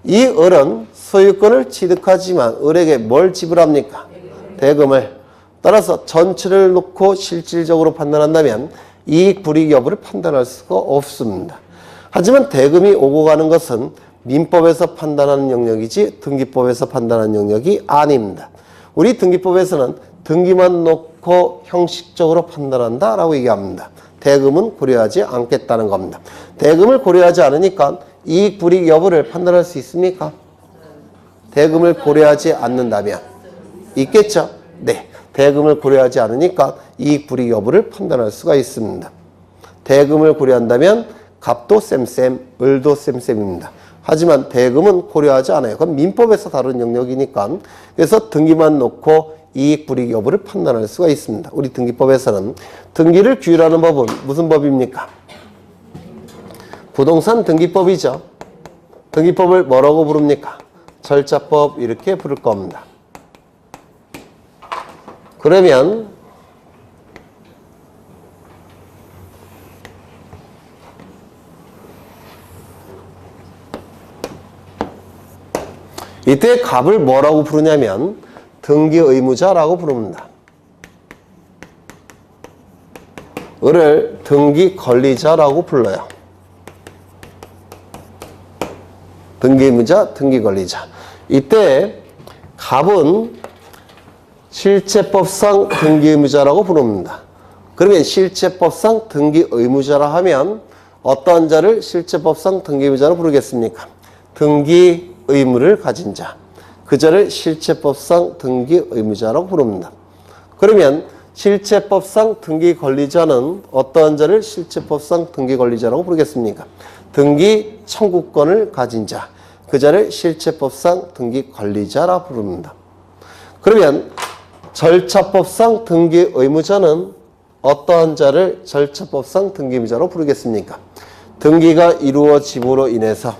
이 을은 소유권을 취득하지만 을에게 뭘 지불합니까? 대금을. 따라서 전체를 놓고 실질적으로 판단한다면 이익 불이익 여부를 판단할 수가 없습니다. 하지만 대금이 오고 가는 것은 민법에서 판단하는 영역이지 등기법에서 판단하는 영역이 아닙니다. 우리 등기법에서는 등기만 놓고 형식적으로 판단한다 라고 얘기합니다. 대금은 고려하지 않겠다는 겁니다. 대금을 고려하지 않으니까 이익 불이익 여부를 판단할 수 있습니까? 대금을 고려하지 않는다면 있겠죠? 네. 대금을 고려하지 않으니까 이익 불이익 여부를 판단할 수가 있습니다. 대금을 고려한다면 갑도 쌤쌤, 을도 쌤쌤입니다. 하지만 대금은 고려하지 않아요. 그건 민법에서 다른 영역이니까. 그래서 등기만 놓고 이익 불이익 여부를 판단할 수가 있습니다. 우리 등기법에서는 등기를 규율하는 법은 무슨 법입니까? 부동산 등기법이죠. 등기법을 뭐라고 부릅니까? 절차법 이렇게 부를 겁니다. 그러면 이때 갑을 뭐라고 부르냐면 등기의무자라고 부릅니다. 을을 등기권리자라고 불러요. 등기의무자, 등기권리자. 이때 갑은 실체법상 등기의무자라고 부릅니다. 그러면 실체법상 등기의무자라 하면 어떠한 자를 실체법상 등기의무자로 부르겠습니까? 등기의무를 가진 자. 그 자를 실체법상 등기의무자라고 부릅니다. 그러면 실체법상 등기권리자는 어떠한 자를 실체법상 등기권리자라고 부르겠습니까? 등기 청구권을 가진 자. 그 자를 실체법상 등기권리자라 부릅니다. 그러면 절차법상 등기의무자는 어떠한 자를 절차법상 등기의무자로 부르겠습니까? 등기가 이루어짐으로 인해서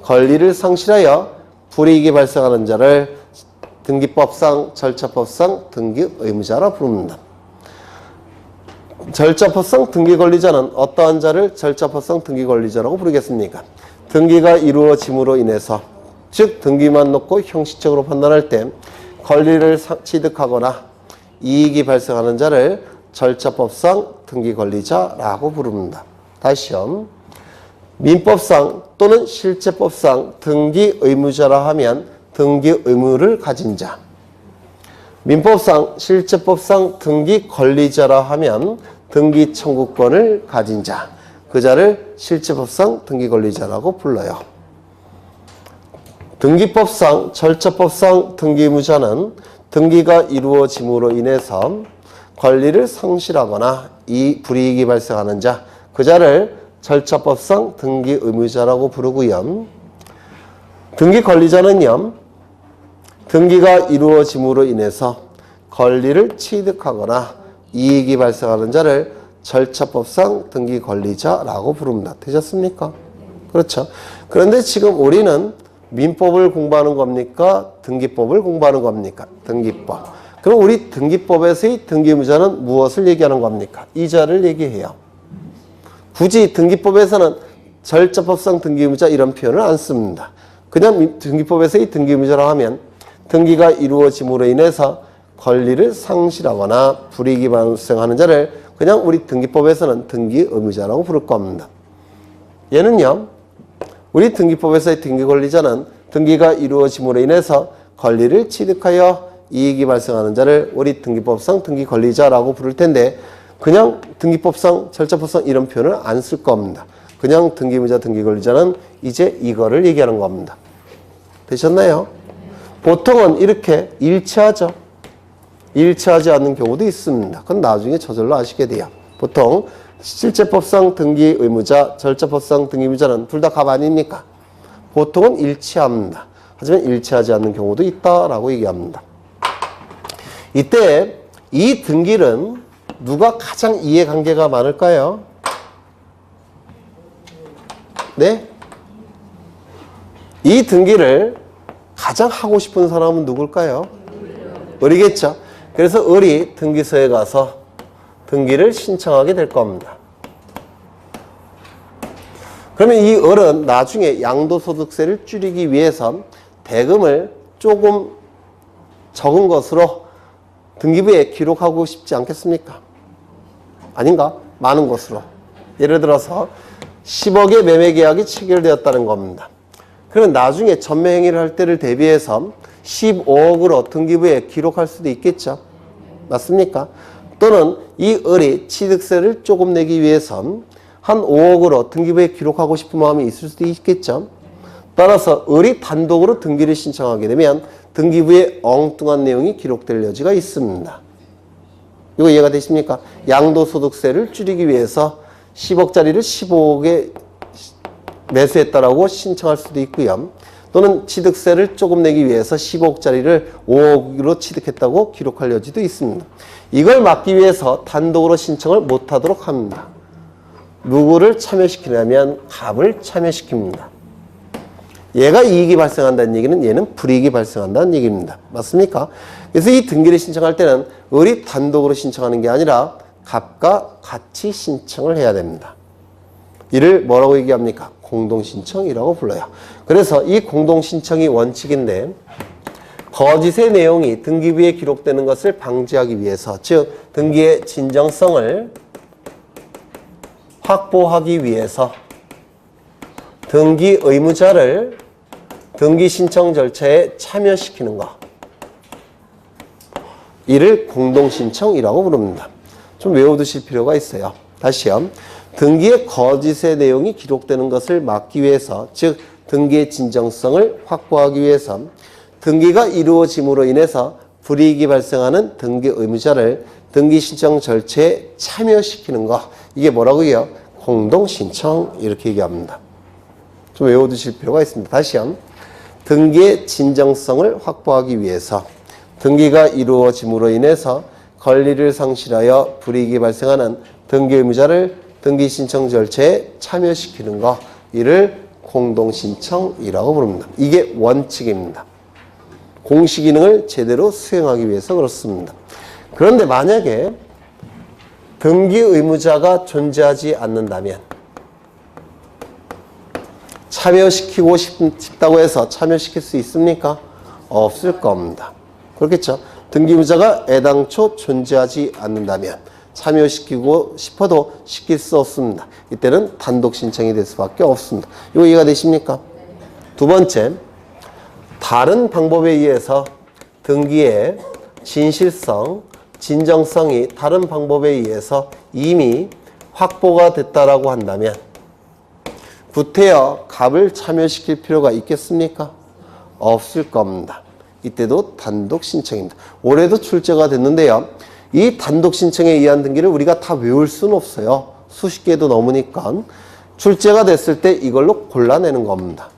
권리를 상실하여 불이익이 발생하는 자를 등기법상, 절차법상 등기의무자라 부릅니다. 절차법상 등기권리자는 어떠한 자를 절차법상 등기권리자라고 부르겠습니까? 등기가 이루어짐으로 인해서, 즉 등기만 놓고 형식적으로 판단할 때 권리를 취득하거나 이익이 발생하는 자를 절차법상 등기권리자라고 부릅니다. 다시요. 민법상 또는 실체법상 등기의무자라 하면 등기의무를 가진 자. 민법상, 실체법상 등기권리자라 하면 등기청구권을 가진 자. 그 자를 실체법상 등기권리자라고 불러요. 등기법상, 절차법상 등기의무자는 등기가 이루어짐으로 인해서 권리를 상실하거나 이 불이익이 발생하는 자, 그 자를 절차법상 등기의무자라고 부르고요. 등기권리자는요, 등기가 이루어짐으로 인해서 권리를 취득하거나 이익이 발생하는 자를 절차법상 등기권리자라고 부릅니다. 되셨습니까? 그렇죠. 그런데 지금 우리는 민법을 공부하는 겁니까? 등기법을 공부하는 겁니까? 등기법. 그럼 우리 등기법에서의 등기의무자는 무엇을 얘기하는 겁니까? 이 자를 얘기해요. 굳이 등기법에서는 절차법상 등기의무자 이런 표현을 안 씁니다. 그냥 등기법에서의 등기의무자라고 하면 등기가 이루어짐으로 인해서 권리를 상실하거나 불이익이 발생하는 자를 그냥 우리 등기법에서는 등기의무자라고 부를 겁니다. 얘는요, 우리 등기법에서의 등기 권리자는 등기가 이루어짐으로 인해서 권리를 취득하여 이익이 발생하는 자를 우리 등기법상 등기 권리자라고 부를 텐데, 그냥 등기법상, 절차법상 이런 표현을 안 쓸 겁니다. 그냥 등기의무자, 등기 권리자는 이제 이거를 얘기하는 겁니다. 되셨나요? 보통은 이렇게 일치하죠. 일치하지 않는 경우도 있습니다. 그건 나중에 저절로 아시게 돼요. 보통 실제법상 등기 의무자, 절차법상 등기 의무자는 둘 다 갑 아닙니까? 보통은 일치합니다. 하지만 일치하지 않는 경우도 있다라고 얘기합니다. 이때 이 등기는 누가 가장 이해관계가 많을까요? 네? 이 등기를 가장 하고 싶은 사람은 누굴까요? 을이겠죠. 그래서 을이 등기소에 가서 등기를 신청하게 될 겁니다. 그러면 이 을은 나중에 양도소득세를 줄이기 위해서 대금을 조금 적은 것으로 등기부에 기록하고 싶지 않겠습니까? 아닌가? 많은 것으로. 예를 들어서 10억의 매매계약이 체결되었다는 겁니다. 그러면 나중에 전매행위를 할 때를 대비해서 15억으로 등기부에 기록할 수도 있겠죠. 맞습니까? 또는 이 을이 취득세를 조금 내기 위해서 한 5억으로 등기부에 기록하고 싶은 마음이 있을 수도 있겠죠. 따라서 을이 단독으로 등기를 신청하게 되면 등기부에 엉뚱한 내용이 기록될 여지가 있습니다. 이거 이해가 되십니까? 양도소득세를 줄이기 위해서 10억짜리를 15억에 매수했다라고 신청할 수도 있고요. 또는 취득세를 조금 내기 위해서 15억짜리를 5억으로 취득했다고 기록할 여지도 있습니다. 이걸 막기 위해서 단독으로 신청을 못하도록 합니다. 누구를 참여시키냐면 갑을 참여시킵니다. 얘가 이익이 발생한다는 얘기는 얘는 불이익이 발생한다는 얘기입니다. 맞습니까? 그래서 이 등기를 신청할 때는 을이 단독으로 신청하는 게 아니라 갑과 같이 신청을 해야 됩니다. 이를 뭐라고 얘기합니까? 공동신청이라고 불러요. 그래서 이 공동신청이 원칙인데 거짓의 내용이 등기부에 기록되는 것을 방지하기 위해서, 즉 등기의 진정성을 확보하기 위해서 등기 의무자를 등기 신청 절차에 참여시키는 것, 이를 공동신청이라고 부릅니다. 좀 외워두실 필요가 있어요. 다시요. 등기의 거짓의 내용이 기록되는 것을 막기 위해서, 즉 등기의 진정성을 확보하기 위해서 등기가 이루어짐으로 인해서 불이익이 발생하는 등기 의무자를 등기 신청 절차에 참여시키는 것, 이게 뭐라고요? 공동신청, 이렇게 얘기합니다. 좀 외워두실 필요가 있습니다. 다시요. 등기의 진정성을 확보하기 위해서 등기가 이루어짐으로 인해서 권리를 상실하여 불이익이 발생하는 등기 의무자를 등기 신청 절차에 참여시키는 것, 이를 공동신청이라고 부릅니다. 이게 원칙입니다. 공시기능을 제대로 수행하기 위해서 그렇습니다. 그런데 만약에 등기 의무자가 존재하지 않는다면, 참여시키고 싶다고 해서 참여시킬 수 있습니까? 없을 겁니다. 그렇겠죠? 등기 의무자가 애당초 존재하지 않는다면 참여시키고 싶어도 시킬 수 없습니다. 이때는 단독 신청이 될 수밖에 없습니다. 이거 이해가 되십니까? 두 번째, 다른 방법에 의해서 등기의 진실성, 진정성이 다른 방법에 의해서 이미 확보가 됐다라고 한다면 구태여 갑을 참여시킬 필요가 있겠습니까? 없을 겁니다. 이때도 단독 신청입니다. 올해도 출제가 됐는데요. 이 단독 신청에 의한 등기를 우리가 다 외울 수는 없어요. 수십 개도 넘으니까. 출제가 됐을 때 이걸로 골라내는 겁니다.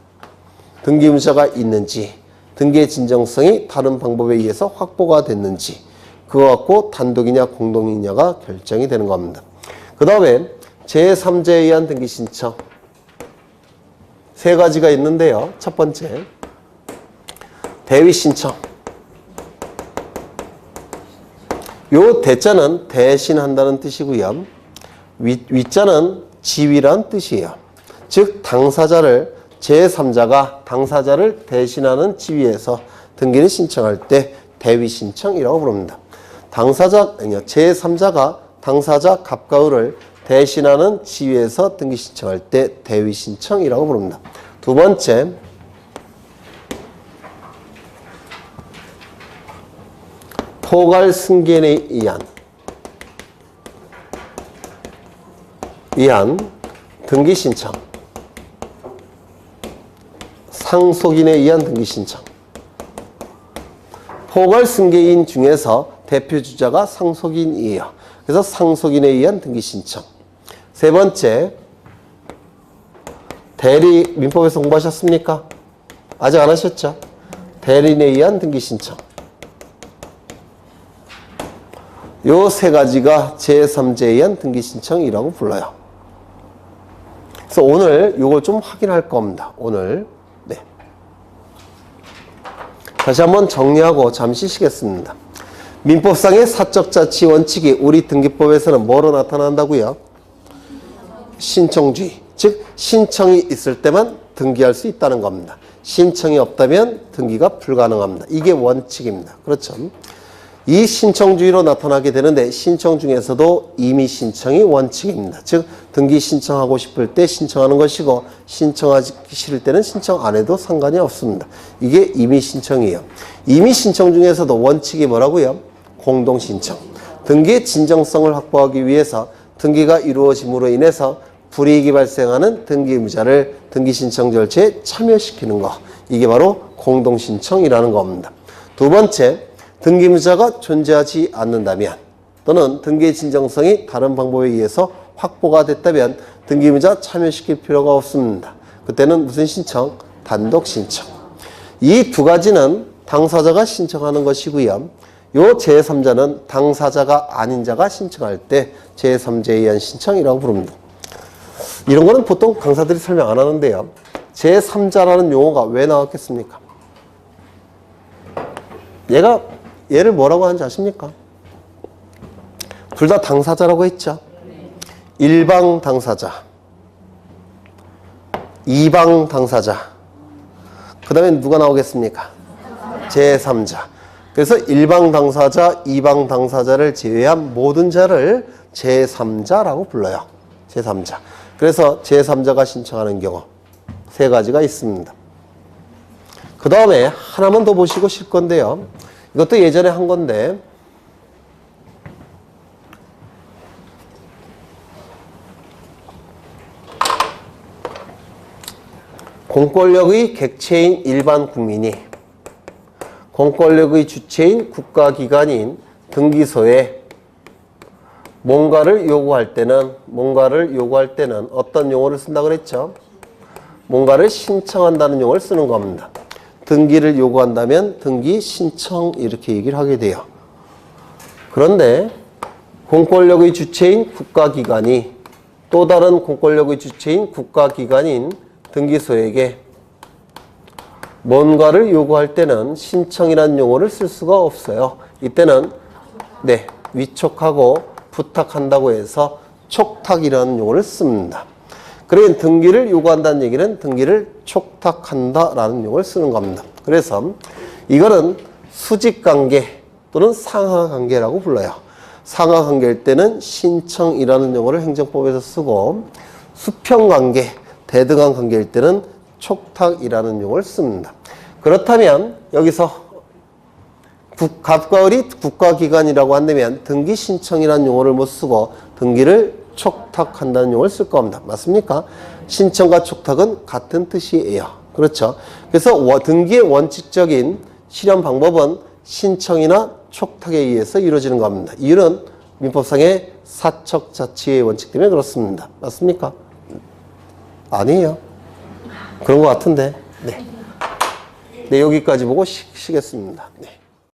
등기 의무자가 있는지, 등기의 진정성이 다른 방법에 의해서 확보가 됐는지, 그거 갖고 단독이냐 공동이냐가 결정이 되는 겁니다. 그 다음에 제3자에 의한 등기 신청. 세 가지가 있는데요. 첫 번째, 대위 신청. 요 대자는 대신한다는 뜻이고요. 위자는 지위란 뜻이에요. 즉 당사자를, 제3자가 당사자를 대신하는 지위에서 등기를 신청할 때 대위 신청이라고 부릅니다. 제3자가 당사자 갑과 을을 대신하는 지위에서 등기 신청할 때 대위 신청이라고 부릅니다. 두 번째, 포괄 승계인에 의한 등기 신청. 상속인에 의한 등기 신청. 포괄 승계인 중에서 대표 주자가 상속인이에요. 그래서 상속인에 의한 등기 신청. 세 번째, 대리 민법에서 공부하셨습니까? 아직 안 하셨죠? 대리인에 의한 등기 신청. 요 세 가지가 제3자에 의한 등기 신청이라고 불러요. 그래서 오늘 요걸 좀 확인할 겁니다. 오늘. 네. 다시 한번 정리하고 잠시 쉬겠습니다. 민법상의 사적 자치 원칙이 우리 등기법에서는 뭐로 나타난다고요? 신청주의. 즉 신청이 있을 때만 등기할 수 있다는 겁니다. 신청이 없다면 등기가 불가능합니다. 이게 원칙입니다. 그렇죠? 이 신청주의로 나타나게 되는데 신청 중에서도 임의 신청이 원칙입니다. 즉 등기 신청하고 싶을 때 신청하는 것이고 신청하기 싫을 때는 신청 안 해도 상관이 없습니다. 이게 임의 신청이에요. 임의 신청 중에서도 원칙이 뭐라고요? 공동 신청. 등기의 진정성을 확보하기 위해서 등기가 이루어짐으로 인해서 불이익이 발생하는 등기 의무자를 등기 신청 절차에 참여시키는 것. 이게 바로 공동 신청이라는 겁니다. 두 번째, 등기 의무자가 존재하지 않는다면 또는 등기의 진정성이 다른 방법에 의해서 확보가 됐다면 등기 의무자 참여시킬 필요가 없습니다. 그때는 무슨 신청? 단독 신청. 이 두 가지는 당사자가 신청하는 것이고요. 요 제3자는 당사자가 아닌 자가 신청할 때 제3자에 의한 신청이라고 부릅니다. 이런 거는 보통 강사들이 설명 안 하는데요. 제3자라는 용어가 왜 나왔겠습니까? 얘를 뭐라고 하는지 아십니까? 둘 다 당사자라고 했죠. 일방 당사자, 이방 당사자. 그 다음에 누가 나오겠습니까? 제3자. 그래서 일방 당사자, 이방 당사자를 제외한 모든 자를 제3자라고 불러요. 제3자. 그래서 제3자가 신청하는 경우 세 가지가 있습니다. 그 다음에 하나만 더 보시고 실 건데요. 이것도 예전에 한 건데 공권력의 객체인 일반 국민이 공권력의 주체인 국가기관인 등기소에 뭔가를 요구할 때는 어떤 용어를 쓴다 그랬죠? 뭔가를 신청한다는 용어를 쓰는 겁니다. 등기를 요구한다면 등기 신청 이렇게 얘기를 하게 돼요. 그런데 공권력의 주체인 국가기관이 또 다른 공권력의 주체인 국가기관인 등기소에게 뭔가를 요구할 때는 신청이라는 용어를 쓸 수가 없어요. 이때는 위촉하고 부탁한다고 해서 촉탁이라는 용어를 씁니다. 그러면 등기를 요구한다는 얘기는 등기를 촉탁한다라는 용어를 쓰는 겁니다. 그래서 이거는 수직관계 또는 상하관계라고 불러요. 상하관계일 때는 신청이라는 용어를 행정법에서 쓰고 수평관계, 대등한 관계일 때는 촉탁이라는 용어를 씁니다. 그렇다면 여기서 갑과을이 국가기관이라고 한다면 등기 신청이라는 용어를 못 쓰고 등기를 촉탁한다는 용어를 쓸 겁니다. 맞습니까? 신청과 촉탁은 같은 뜻이에요. 그렇죠? 그래서 등기의 원칙적인 실현 방법은 신청이나 촉탁에 의해서 이루어지는 겁니다. 이유는 민법상의 사적 자치의 원칙 때문에 그렇습니다. 맞습니까? 아니에요. 그런 것 같은데. 네, 여기까지 보고 쉬겠습니다. 네.